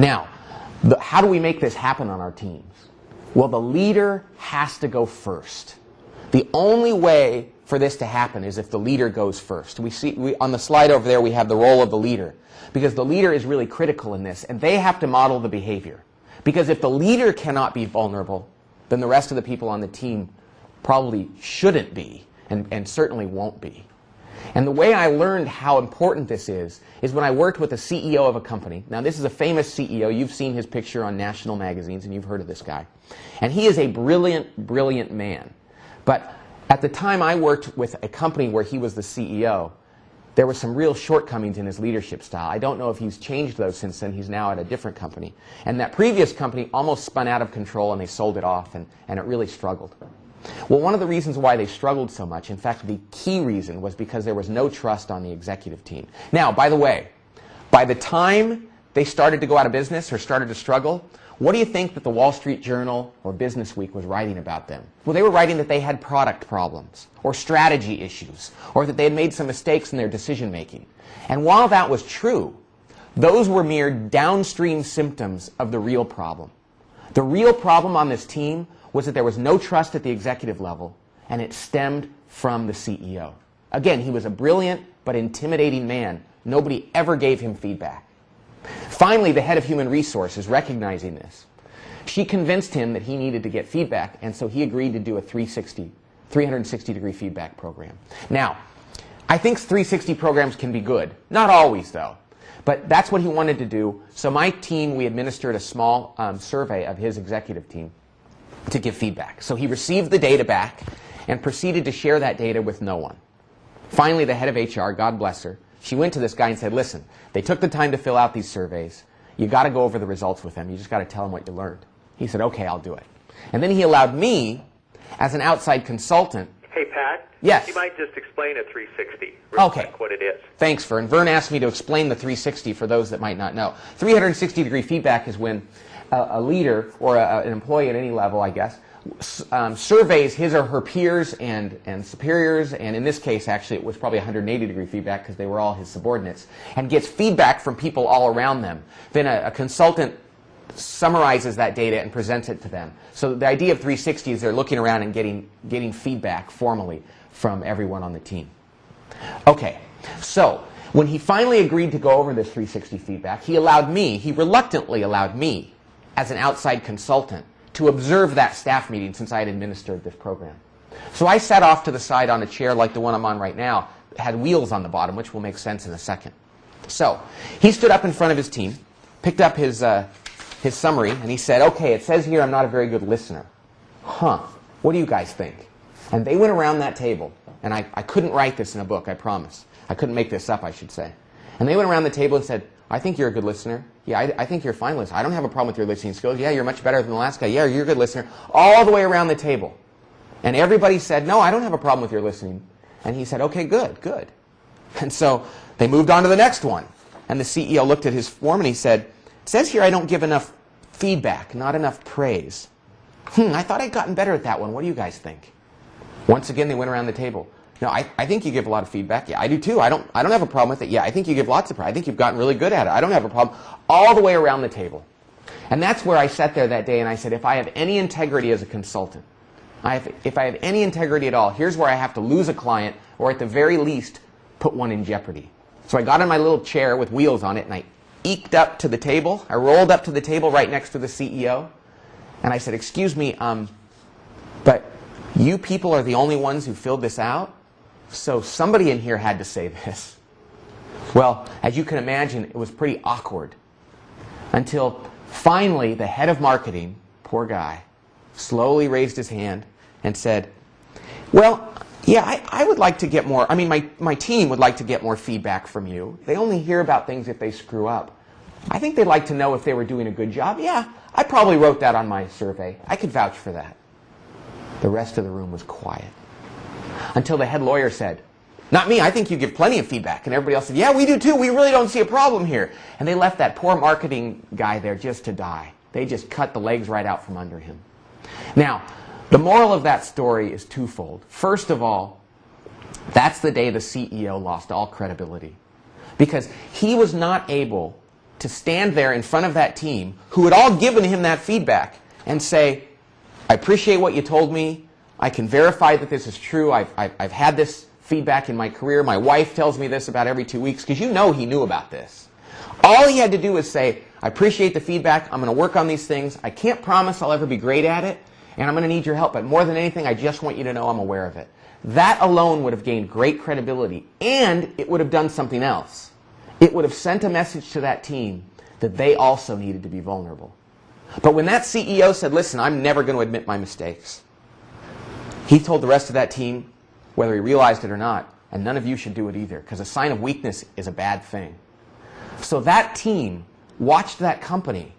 Now, how do we make this happen on our teams? Well, the leader has to go first. The only way for this to happen is if the leader goes first. On the slide over there we have the role of the leader, because the leader is really critical in this, and they have to model the behavior. Because if the leader cannot be vulnerable, then the rest of the people on the team probably shouldn't be, and certainly won't be. And the way I learned how important this is when I worked with a CEO of a company. Now, this is a famous CEO. You've seen his picture on national magazines, and you've heard of this guy. And he is a brilliant, brilliant man. But at the time I worked with a company where he was the CEO, there were some real shortcomings in his leadership style. I don't know if he's changed those since then. He's now at a different company. And that previous company almost spun out of control, and they sold it off, and it really struggled. Well, one of the reasons why they struggled so much, in fact, the key reason, was because there was no trust on the executive team. Now, by the way, by the time they started to go out of business or started to struggle, what do you think that the Wall Street Journal or Business Week was writing about them? Well, they were writing that they had product problems or strategy issues, or that they had made some mistakes in their decision making. And while that was true, those were mere downstream symptoms of the real problem. The real problem on this team was that there was no trust at the executive level, and it stemmed from the CEO. Again, he was a brilliant but intimidating man. Nobody ever gave him feedback. Finally, the head of human resources, recognizing this, she convinced him that he needed to get feedback, and so he agreed to do a 360-degree feedback program. Now, I think 360 programs can be good. Not always, though. But that's what he wanted to do. So my team, we administered a small survey of his executive team to give feedback. So he received the data back and proceeded to share that data with no one. Finally, the head of HR, God bless her, she went to this guy and said, listen, they took the time to fill out these surveys. You got to go over the results with them. You just got to tell them what you learned. He said, okay, I'll do it. And then he allowed me, as an outside consultant. Hey, Pat? Yes? You might just explain a 360. Real quick, what it is. Thanks, Vern. Vern asked me to explain the 360 for those that might not know. 360-degree feedback is when a leader, or an employee at any level, I guess, surveys his or her peers and superiors, and in this case, actually, it was probably 180-degree feedback because they were all his subordinates, and gets feedback from people all around them. Then a consultant summarizes that data and presents it to them. So the idea of 360 is they're looking around and getting feedback formally from everyone on the team. Okay, so when he finally agreed to go over this 360 feedback, he reluctantly allowed me, as an outside consultant, to observe that staff meeting since I had administered this program. So I sat off to the side on a chair like the one I'm on right now. It had wheels on the bottom, which will make sense in a second. So he stood up in front of his team, picked up his summary, and he said, okay, it says here I'm not a very good listener. Huh, what do you guys think? And they went around that table, and I couldn't write this in a book, I promise. I couldn't make this up, I should say. And they went around the table and said, I think you're a good listener. Yeah, I think you're a fine listener. I don't have a problem with your listening skills. Yeah, you're much better than the last guy. Yeah, you're a good listener. All the way around the table. And everybody said, no, I don't have a problem with your listening. And he said, okay, good, good. And so they moved on to the next one. And the CEO looked at his form and he said, it says here I don't give enough feedback, not enough praise. I thought I'd gotten better at that one. What do you guys think? Once again, they went around the table. No, I think you give a lot of feedback. Yeah, I do too. I don't have a problem with it. Yeah, I think you give lots of praise. I think you've gotten really good at it. I don't have a problem. All the way around the table. And that's where I sat there that day and I said, if I have any integrity as a consultant, if I have any integrity at all, here's where I have to lose a client, or at the very least, put one in jeopardy. So I got in my little chair with wheels on it and I eked up to the table. I rolled up to the table right next to the CEO. And I said, excuse me, but you people are the only ones who filled this out? So somebody in here had to say this. Well, as you can imagine, it was pretty awkward. Until finally the head of marketing, poor guy, slowly raised his hand and said, well, yeah, I would like to get more, my team would like to get more feedback from you. They only hear about things if they screw up. I think they'd like to know if they were doing a good job. Yeah, I probably wrote that on my survey. I could vouch for that. The rest of the room was quiet. Until the head lawyer said, not me, I think you give plenty of feedback. And everybody else said, yeah, we do too. We really don't see a problem here. And they left that poor marketing guy there just to die. They just cut the legs right out from under him. Now, the moral of that story is twofold. First of all, that's the day the CEO lost all credibility. Because he was not able to stand there in front of that team who had all given him that feedback and say, I appreciate what you told me. I can verify that this is true. I've had this feedback in my career. My wife tells me this about every 2 weeks, because you know he knew about this. All he had to do was say, I appreciate the feedback. I'm going to work on these things. I can't promise I'll ever be great at it, and I'm going to need your help. But more than anything, I just want you to know I'm aware of it. That alone would have gained great credibility, and it would have done something else. It would have sent a message to that team that they also needed to be vulnerable. But when that CEO said, listen, I'm never going to admit my mistakes, he told the rest of that team, whether he realized it or not, and none of you should do it either, because a sign of weakness is a bad thing. So that team watched that company